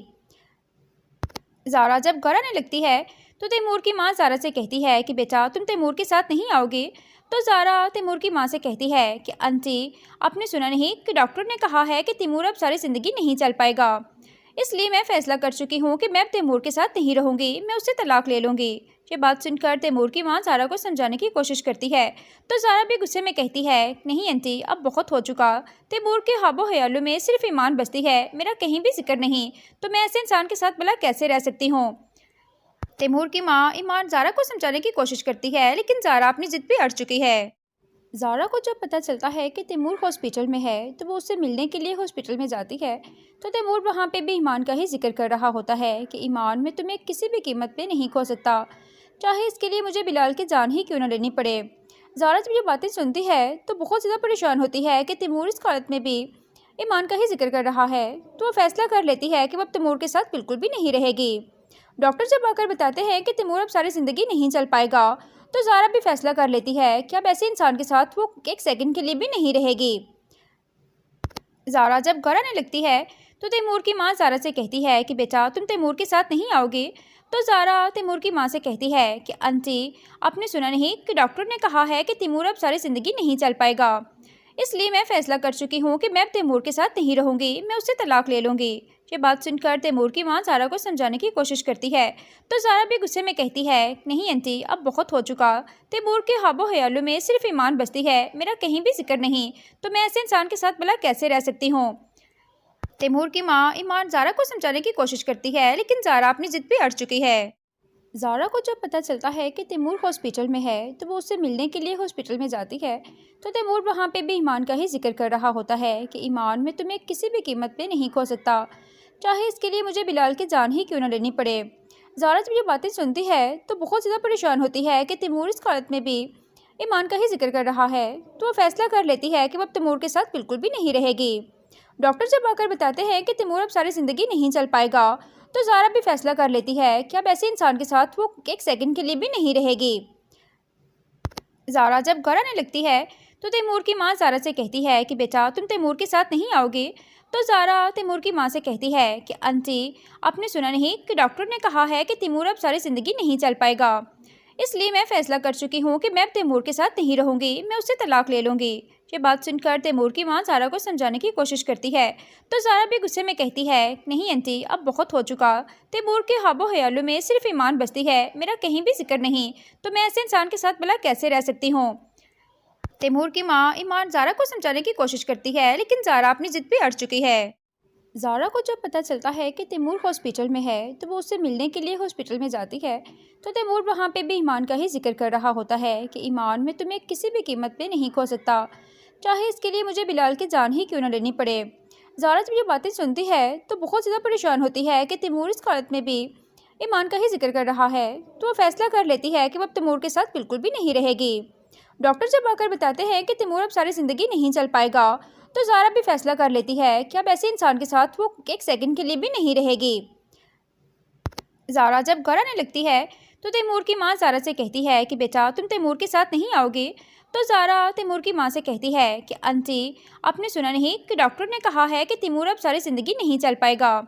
ज़ारा जब घर आने लगती है तो तैमूर की माँ ज़ारा से कहती है कि बेटा तुम तैमूर के साथ नहीं आओगे। तो ज़ारा तैमूर की माँ से कहती है कि आंटी, आपने सुना नहीं कि डॉक्टर ने कहा है कि तैमूर अब सारी ज़िंदगी नहीं चल पाएगा, इसलिए मैं फ़ैसला कर चुकी हूँ कि मैं अब तैमूर के साथ नहीं रहूँगी, मैं उससे तलाक ले लूँगी। ये बात सुनकर तैमूर की माँ ज़ारा को समझाने की कोशिश करती है, तो ज़ारा भी गुस्से में कहती है, नहीं आंटी, अब बहुत हो चुका। तैमूर के हाबो हयालों में सिर्फ ईमान बसती है, मेरा कहीं भी जिक्र नहीं, तो मैं ऐसे इंसान के साथ भला कैसे रह सकती हूँ। तैमूर की माँ ईमान ज़ारा को समझाने की कोशिश करती है, लेकिन ज़ारा अपनी जिद पे अड़ चुकी है। ज़ारा को जब पता चलता है कि तैमूर हॉस्पिटल में है, तो वो उससे मिलने के लिए हॉस्पिटल में जाती है। तो तैमूर वहाँ पे भी ईमान का ही जिक्र कर रहा होता है कि ईमान, मैं तुम्हें किसी भी कीमत पे नहीं खो सकता, चाहे इसके लिए मुझे बिलाल की जान ही क्यों न लेनी पड़े। ज़ारा जब ये बातें सुनती है तो बहुत ज़्यादा परेशान होती है कि तैमूर इस हालत में भी ईमान का ही जिक्र कर रहा है, तो वो फैसला कर लेती है कि वो अब तैमूर के साथ बिल्कुल भी नहीं रहेगी। डॉक्टर जब आकर बताते हैं कि तैमूर अब सारी ज़िंदगी नहीं चल पाएगा, तो ज़ारा भी फैसला कर लेती है कि अब ऐसे इंसान के साथ वो एक सेकंड के लिए भी नहीं रहेगी। ज़ारा जब घर आने लगती है तो तैमूर की माँ ज़ारा से कहती है कि बेटा तुम तैमूर के साथ नहीं आओगे। तो ज़ारा तैमूर की माँ से कहती है कि आंटी, आपने सुना नहीं कि डॉक्टर ने कहा है कि तैमूर अब सारी ज़िंदगी नहीं चल पाएगा, इसलिए मैं फ़ैसला कर चुकी हूँ कि मैं अब तैमूर के साथ नहीं रहूँगी, मैं उससे तलाक ले लूँगी। ये बात सुनकर तैमूर की माँ ज़ारा को समझाने की कोशिश करती है, तो ज़ारा भी गुस्से में कहती है, नहीं आंटी, अब बहुत हो चुका। तैमूर के हाबो हयालों में सिर्फ ईमान बसती है, मेरा कहीं भी जिक्र नहीं, तो मैं ऐसे इंसान के साथ भला कैसे रह सकती हूँ। तैमूर की माँ ईमान ज़ारा को समझाने की कोशिश करती है, लेकिन ज़ारा अपनी जिद पे अड़ चुकी है। ज़ारा को जब पता चलता है कि तैमूर हॉस्पिटल में है, तो वो उससे मिलने के लिए हॉस्पिटल में जाती है। तो तैमूर वहाँ पे भी ईमान का ही जिक्र कर रहा होता है कि ईमान, मैं तुम्हें किसी भी कीमत पे नहीं खो सकता, चाहे इसके लिए मुझे बिलाल की जान ही क्यों न लेनी पड़े। ज़ारा जब ये बातें सुनती है तो बहुत ज़्यादा परेशान होती है कि तैमूर इस हालत में भी ईमान का ही जिक्र कर रहा है, तो वो फैसला कर लेती है कि वो अब तैमूर के साथ बिल्कुल भी नहीं रहेगी। डॉक्टर जब आकर बताते हैं कि तैमूर अब सारी ज़िंदगी नहीं चल पाएगा, तो ज़ारा भी फैसला कर लेती है कि अब ऐसे इंसान के साथ वो एक सेकंड के लिए भी नहीं रहेगी। ज़ारा जब घर आने लगती है तो तैमूर की माँ ज़ारा से कहती है कि बेटा तुम तैमूर के साथ नहीं आओगे। तो ज़ारा तैमूर की माँ से कहती है कि आंटी, आपने सुना नहीं कि डॉक्टर ने कहा है कि तैमूर अब सारी ज़िंदगी नहीं चल पाएगा, इसलिए मैं फ़ैसला कर चुकी हूँ कि मैं अब तैमूर के साथ नहीं रहूँगी, मैं उससे तलाक ले लूँगी। ये बात सुनकर तैमूर की माँ ज़ारा को समझाने की कोशिश करती है, तो ज़ारा भी गुस्से में कहती है, नहीं आंटी, अब बहुत हो चुका। तैमूर के हाबो हयालों में सिर्फ ईमान बसती है, मेरा कहीं भी जिक्र नहीं, तो मैं ऐसे इंसान के साथ भला कैसे रह सकती हूँ। तैमूर की माँ ईमान ज़ारा को समझाने की कोशिश करती है, लेकिन ज़ारा अपनी जिद पे अड़ चुकी है। ज़ारा को जब पता चलता है कि तैमूर हॉस्पिटल में है, तो वो उससे मिलने के लिए हॉस्पिटल में जाती है। तो तैमूर वहाँ पे भी ईमान का ही जिक्र कर रहा होता है कि ईमान, मैं तुम्हें किसी भी कीमत पे नहीं खो सकता, चाहे इसके लिए मुझे बिलाल की जान ही क्यों न लेनी पड़े। ज़ारा जब ये बातें सुनती है तो बहुत ज़्यादा परेशान होती है कि तैमूर इस हालत में भी ईमान का ही जिक्र कर रहा है, तो वो फैसला कर लेती है कि वो अब तैमूर के साथ बिल्कुल भी नहीं रहेगी। डॉक्टर जब आकर बताते हैं कि तैमूर अब सारी ज़िंदगी नहीं चल पाएगा, तो ज़ारा भी फैसला कर लेती है कि अब ऐसे इंसान के साथ वो एक सेकंड के लिए भी नहीं रहेगी। ज़ारा जब घर आने लगती है तो तैमूर की माँ ज़ारा से कहती है कि बेटा तुम तैमूर के साथ नहीं आओगे। तो ज़ारा तैमूर की माँ से कहती है कि आंटी, आपने सुना नहीं कि डॉक्टर ने कहा है कि तैमूर अब सारी ज़िंदगी नहीं चल पाएगा,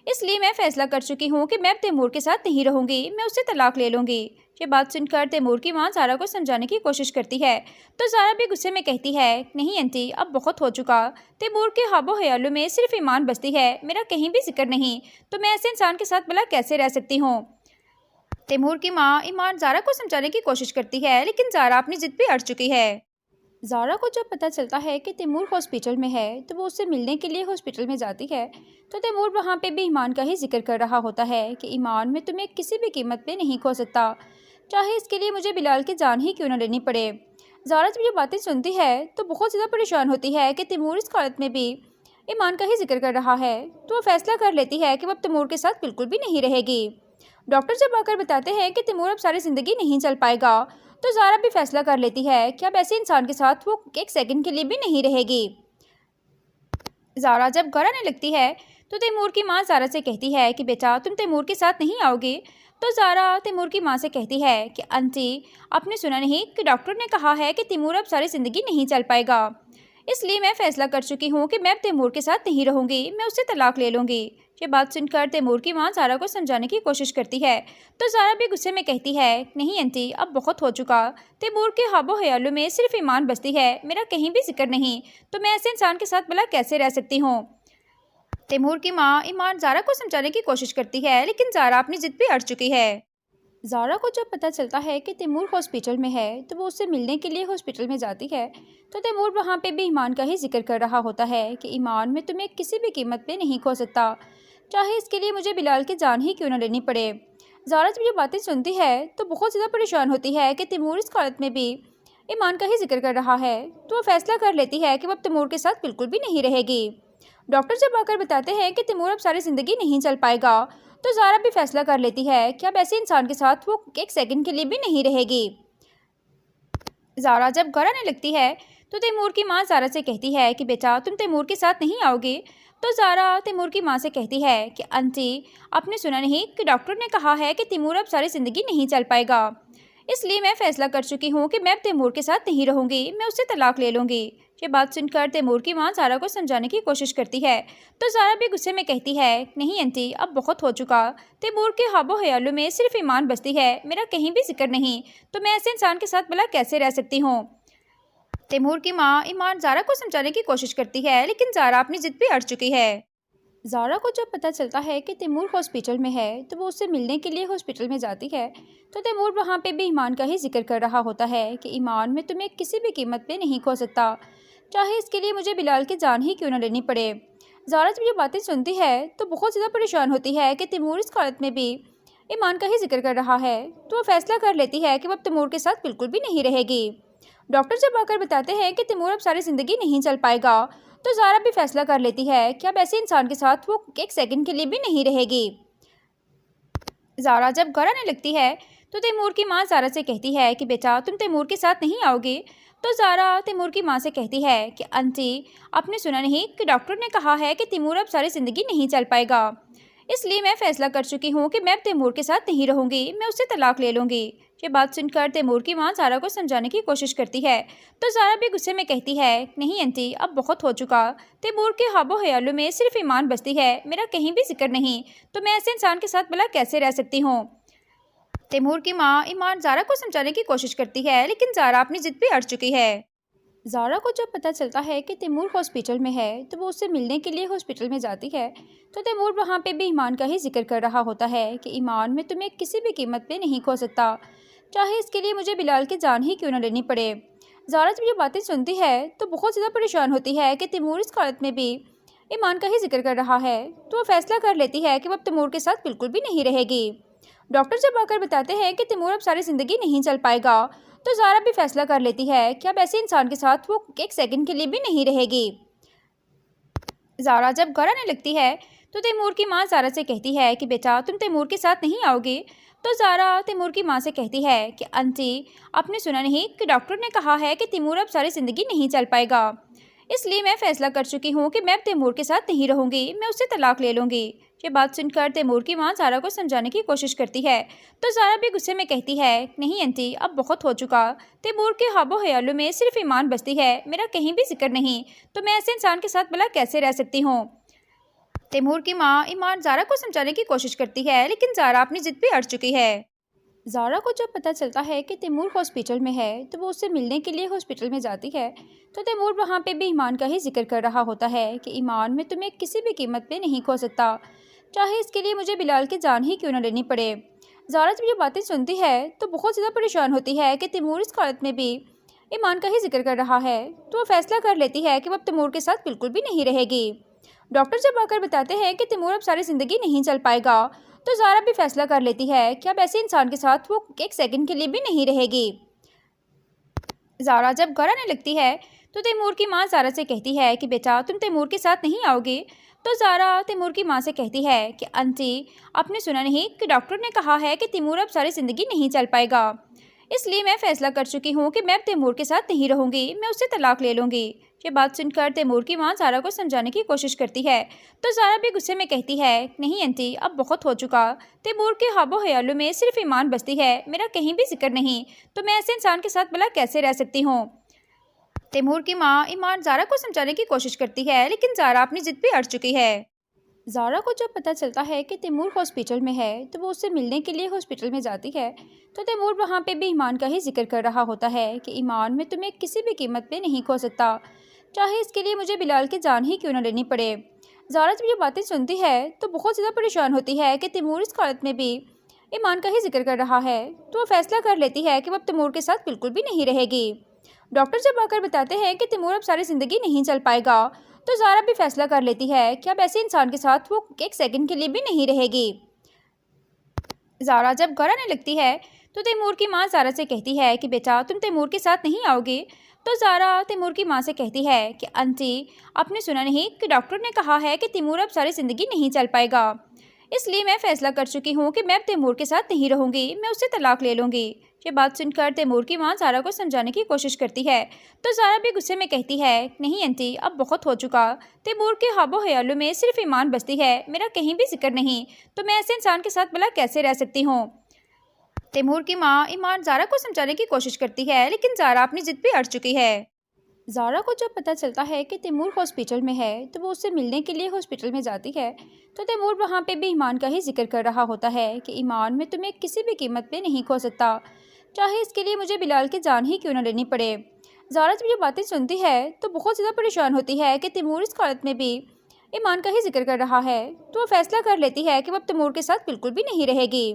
इसलिए मैं फ़ैसला कर चुकी हूँ कि मैं अब तैमूर के साथ नहीं रहूँगी, मैं उससे तलाक ले लूँगी। ये बात सुनकर तैमूर की माँ ज़ारा को समझाने की कोशिश करती है। तो ज़ारा भी गुस्से में कहती है, नहीं आंटी, अब बहुत हो चुका। तैमूर के ख्वाबो ख्यालों में सिर्फ ईमान बसती है, मेरा कहीं भी जिक्र नहीं, तो मैं ऐसे इंसान के साथ भला कैसे रह सकती हूँ। तैमूर की माँ ईमान ज़ारा को समझाने की कोशिश करती है, लेकिन ज़ारा अपनी जिद पे अड़ चुकी है। ज़ारा को जब पता चलता है कि तैमूर हॉस्पिटल में है तो वो उससे मिलने के लिए हॉस्पिटल में जाती है। तो तैमूर वहाँ पे भी ईमान का ही जिक्र कर रहा होता है कि ईमान, मैं तुम्हें किसी भी कीमत पे नहीं खो सकता, चाहे इसके लिए मुझे बिलाल की जान ही क्यों न लेनी पड़े। ज़ारा जब ये बातें सुनती है तो बहुत ज़्यादा परेशान होती है कि तैमूर इस हालत में भी ईमान का ही जिक्र कर रहा है। तो वो फैसला कर लेती है कि वो अब तैमूर के साथ बिल्कुल भी नहीं रहेगी। डॉक्टर जब आकर बताते हैं कि तैमूर अब सारी ज़िंदगी नहीं चल पाएगा, तो ज़ारा भी फैसला कर लेती है कि अब ऐसे इंसान के साथ वो एक सेकंड के लिए भी नहीं रहेगी। ज़ारा जब घर आने लगती है तो तैमूर की माँ ज़ारा से कहती है कि बेटा तुम तैमूर के साथ नहीं आओगे। तो ज़ारा तैमूर की माँ से कहती है कि आंटी, आपने सुना नहीं कि डॉक्टर ने कहा है कि तैमूर अब सारी ज़िंदगी नहीं चल पाएगा, इसलिए मैं फ़ैसला कर चुकी हूँ कि मैं अब तैमूर के साथ नहीं रहूँगी, मैं उससे तलाक ले लूँगी। ये बात सुनकर तैमूर की माँ ज़ारा को समझाने की कोशिश करती है। तो ज़ारा भी गुस्से में कहती है, नहीं आंटी, अब बहुत हो चुका। तैमूर के ख्वाबो ख्यालों में सिर्फ ईमान बसती है, मेरा कहीं भी जिक्र नहीं, तो मैं ऐसे इंसान के साथ भला कैसे रह सकती हूँ। तैमूर की माँ ईमान ज़ारा को समझाने की कोशिश करती है, लेकिन ज़ारा अपनी जिद पे अड़ चुकी है। ज़ारा को जब पता चलता है कि तैमूर हॉस्पिटल में है तो वो उससे मिलने के लिए हॉस्पिटल में जाती है। तो तैमूर वहाँ पे भी ईमान का ही जिक्र कर रहा होता है कि ईमान, मैं तुम्हें किसी भी कीमत पे नहीं खो सकता, चाहे इसके लिए मुझे बिलाल की जान ही क्यों न लेनी पड़े। ज़ारा जब ये बातें सुनती है तो बहुत ज़्यादा परेशान होती है कि तैमूर इस हालत में भी ईमान का ही जिक्र कर रहा है। तो वो फैसला कर लेती है कि वो अब तैमूर के साथ बिल्कुल भी नहीं रहेगी। डॉक्टर जब आकर बताते हैं कि तैमूर अब सारी ज़िंदगी नहीं चल पाएगा, तो ज़ारा भी फैसला कर लेती है कि अब ऐसे इंसान के साथ वो एक सेकंड के लिए भी नहीं रहेगी। ज़ारा जब घर आने लगती है तो तैमूर की माँ ज़ारा से कहती है कि बेटा तुम तैमूर के साथ नहीं आओगे। तो ज़ारा तैमूर की माँ से कहती है कि आंटी, आपने सुना नहीं कि डॉक्टर ने कहा है कि तैमूर अब सारी ज़िंदगी नहीं चल पाएगा, इसलिए मैं फ़ैसला कर चुकी हूँ कि मैं अब तैमूर के साथ नहीं रहूँगी, मैं उससे तलाक ले लूँगी। ये बात सुनकर तैमूर की माँ ज़ारा को समझाने की कोशिश करती है। तो ज़ारा भी गुस्से में कहती है, नहीं आंटी, अब बहुत हो चुका। तैमूर के ख्वाबो ख्यालों में सिर्फ ईमान बसती है, मेरा कहीं भी जिक्र नहीं, तो मैं ऐसे इंसान के साथ भला कैसे रह सकती हूँ। तैमूर की माँ ईमान ज़ारा को समझाने की कोशिश करती है, लेकिन ज़ारा अपनी जिद पे अड़ चुकी है। ज़ारा को जब पता चलता है कि तैमूर हॉस्पिटल में है तो वो उससे मिलने के लिए हॉस्पिटल में जाती है। तो तैमूर वहाँ पे भी ईमान का ही जिक्र कर रहा होता है कि ईमान, मैं तुम्हें किसी भी कीमत पे नहीं खो सकता, चाहे इसके लिए मुझे बिलाल की जान ही क्यों न लेनी पड़े। ज़ारा जब ये बातें सुनती है तो बहुत ज़्यादा परेशान होती है कि तैमूर इस हालत में भी ईमान का ही जिक्र कर रहा है। तो वो फैसला कर लेती है कि वो अब तैमूर के साथ बिल्कुल भी नहीं रहेगी। डॉक्टर जब आकर बताते हैं कि तैमूर अब सारी ज़िंदगी नहीं चल पाएगा, तो ज़ारा भी फैसला कर लेती है कि अब ऐसे इंसान के साथ वो एक सेकंड के लिए भी नहीं रहेगी। ज़ारा जब घर आने लगती है तो तैमूर की माँ ज़ारा से कहती है कि बेटा तुम तैमूर के साथ नहीं आओगे। तो ज़ारा तैमूर की माँ से कहती है कि आंटी, आपने सुना नहीं कि डॉक्टर ने कहा है कि तैमूर अब सारी ज़िंदगी नहीं चल पाएगा, इसलिए मैं फ़ैसला कर चुकी हूँ कि मैं अब तैमूर के साथ नहीं रहूँगी, मैं उससे तलाक ले लूँगी। ये बात सुनकर तैमूर की माँ ज़ारा को समझाने की कोशिश करती है। तो ज़ारा भी गुस्से में कहती है, नहीं आंटी, अब बहुत हो चुका। तैमूर के ख्वाबो ख्यालों में सिर्फ ईमान बसती है, मेरा कहीं भी जिक्र नहीं, तो मैं ऐसे इंसान के साथ भला कैसे रह सकती हूँ। तैमूर की माँ ईमान ज़ारा को समझाने की कोशिश करती है, लेकिन ज़ारा अपनी जिद पे अड़ चुकी है। ज़ारा को जब पता चलता है कि तैमूर हॉस्पिटल में है तो वो उससे मिलने के लिए हॉस्पिटल में जाती है। तो तैमूर वहाँ पे भी ईमान का ही जिक्र कर रहा होता है कि ईमान, मैं तुम्हें किसी भी कीमत पे नहीं खो सकता, चाहे इसके लिए मुझे बिलाल की जान ही क्यों न लेनी पड़े। ज़ारा जब ये बातें सुनती है तो बहुत ज़्यादा परेशान होती है कि तैमूर इस हालत में भी ईमान का ही जिक्र कर रहा है। तो वो फैसला कर लेती है कि वो अब तैमूर के साथ बिल्कुल भी नहीं रहेगी। डॉक्टर जब आकर बताते हैं कि तैमूर अब सारी ज़िंदगी नहीं चल पाएगा, तो ज़ारा भी फैसला कर लेती है कि अब ऐसे इंसान के साथ वो एक सेकंड के लिए भी नहीं रहेगी। ज़ारा जब घर आने लगती है तो तैमूर की माँ ज़ारा से कहती है कि बेटा तुम तैमूर के साथ नहीं आओगे। तो ज़ारा तैमूर की माँ से कहती है कि आंटी, आपने सुना नहीं कि डॉक्टर ने कहा है कि तैमूर अब सारी ज़िंदगी नहीं चल पाएगा, इसलिए मैं फ़ैसला कर चुकी हूँ कि मैं अब तैमूर के साथ नहीं रहूँगी, मैं उससे तलाक ले लूँगी। ये बात सुनकर तैमूर की माँ ज़ारा को समझाने की कोशिश करती है तो ज़ारा भी गुस्से में कहती है, नहीं आंटी, अब बहुत हो चुका। तैमूर के हाबो ख्यालों में सिर्फ ईमान बसती है, मेरा कहीं भी जिक्र नहीं, तो मैं ऐसे इंसान के साथ भला कैसे रह सकती हूँ। तैमूर की माँ ईमान ज़ारा को समझाने की कोशिश करती है लेकिन ज़ारा अपनी जिद पे अड़ चुकी है। ज़ारा को जब पता चलता है कि तैमूर हॉस्पिटल में है तो वो उससे मिलने के लिए हॉस्पिटल में जाती है तो तैमूर वहाँ पे भी ईमान का ही जिक्र कर रहा होता है कि ईमान, मैं तुम्हें किसी भी कीमत पे नहीं खो सकता, चाहे इसके लिए मुझे बिलाल की जान ही क्यों न लेनी पड़े। ज़ारा जब ये बातें सुनती है तो बहुत ज़्यादा परेशान होती है कि तैमूर इस हालत में भी ईमान का ही जिक्र कर रहा है, तो वो फैसला कर लेती है कि वो अब तैमूर के साथ बिल्कुल भी नहीं रहेगी। डॉक्टर जब आकर बताते हैं कि तैमूर अब सारी ज़िंदगी नहीं चल पाएगा तो ज़ारा भी फैसला कर लेती है कि अब ऐसे इंसान के साथ वो एक सेकंड के लिए भी नहीं रहेगी। ज़ारा जब घर आने लगती है तो तैमूर की माँ ज़ारा से कहती है कि बेटा, तुम तैमूर के साथ नहीं आओगे। तो ज़ारा तैमूर की माँ से कहती है कि आंटी, आपने सुना नहीं कि डॉक्टर ने कहा है कि तैमूर अब सारी ज़िंदगी नहीं चल पाएगा, इसलिए मैं फ़ैसला कर चुकी हूँ कि मैं अब तैमूर के साथ नहीं रहूँगी, मैं उससे तलाक ले लूँगी। ये बात सुनकर तैमूर की माँ ज़ारा को समझाने की कोशिश करती है तो ज़ारा भी गुस्से में कहती है, नहीं आंटी, अब बहुत हो चुका। तैमूर के हाबो ख्यालों में सिर्फ ईमान बसती है, मेरा कहीं भी जिक्र नहीं, तो मैं ऐसे इंसान के साथ भला कैसे रह सकती हूँ। तैमूर की माँ ईमान ज़ारा को समझाने की कोशिश करती है लेकिन ज़ारा अपनी जिद पे अड़ चुकी है। ज़ारा को जब पता चलता है कि तैमूर हॉस्पिटल में है तो वो उससे मिलने के लिए हॉस्पिटल में जाती है तो तैमूर वहाँ पे भी ईमान का ही जिक्र कर रहा होता है कि ईमान, मैं तुम्हें किसी भी कीमत पे नहीं खो सकता, चाहे इसके लिए मुझे बिलाल की जान ही क्यों न लेनी पड़े। ज़ारा जब ये बातें सुनती है तो बहुत ज़्यादा परेशान होती है कि तैमूर इस हालत में भी ईमान का ही जिक्र कर रहा है, तो वो फैसला कर लेती है कि वो अब तैमूर के साथ बिल्कुल भी नहीं रहेगी। डॉक्टर जब आकर बताते हैं कि तैमूर अब सारी ज़िंदगी नहीं चल पाएगा तो ज़ारा भी फैसला कर लेती है कि अब ऐसे इंसान के साथ वो एक सेकंड के लिए भी नहीं रहेगी। ज़ारा जब घर आने लगती है तो तैमूर की माँ ज़ारा से कहती है कि बेटा, तुम तैमूर के साथ नहीं आओगे। तो ज़ारा तैमूर की माँ से कहती है कि आंटी, आपने सुना नहीं कि डॉक्टर ने कहा है कि तैमूर अब सारी ज़िंदगी नहीं चल पाएगा, इसलिए मैं फ़ैसला कर चुकी हूँ कि मैं अब तैमूर के साथ नहीं रहूँगी, मैं उससे तलाक ले लूँगी। ये बात सुनकर तैमूर की माँ ज़ारा को समझाने की कोशिश करती है तो ज़ारा भी गुस्से में कहती है, नहीं आंटी, अब बहुत हो चुका। तैमूर के हाबो ख्यालों में सिर्फ ईमान बसती है, मेरा कहीं भी जिक्र नहीं, तो मैं ऐसे इंसान के साथ भला कैसे रह सकती हूँ। तैमूर की माँ ईमान ज़ारा को समझाने की कोशिश करती है लेकिन ज़ारा अपनी जिद पे अड़ चुकी है। ज़ारा को जब पता चलता है कि तैमूर हॉस्पिटल में है तो वो उससे मिलने के लिए हॉस्पिटल में जाती है तो तैमूर वहाँ पे भी ईमान का ही जिक्र कर रहा होता है कि ईमान, मैं तुम्हें किसी भी कीमत पे नहीं खो सकता, चाहे इसके लिए मुझे बिलाल की जान ही क्यों न लेनी पड़े। ज़ारा जब ये बातें सुनती है तो बहुत ज़्यादा परेशान होती है कि तैमूर इस हालत में भी ईमान का ही जिक्र कर रहा है, तो वो फैसला कर लेती है कि वो अब तैमूर के साथ बिल्कुल भी नहीं रहेगी।